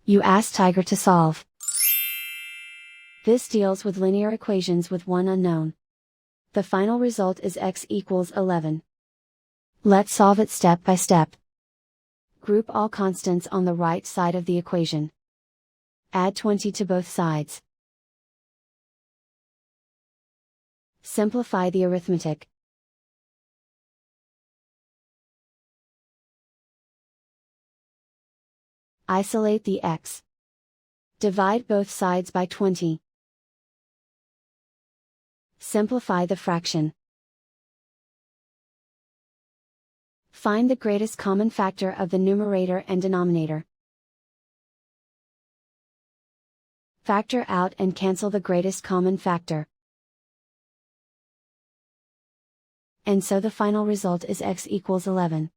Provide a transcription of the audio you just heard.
You ask Tiger to solve. This deals with linear equations with one unknown. The final result is x equals 11. Let's solve it step by step. Group all constants on the right side of the equation. Add 20 to both sides. Simplify the arithmetic. Isolate the x. Divide both sides by 20. Simplify the fraction. Find the greatest common factor of the numerator and denominator. Factor out and cancel the greatest common factor. And so the final result is x equals 11.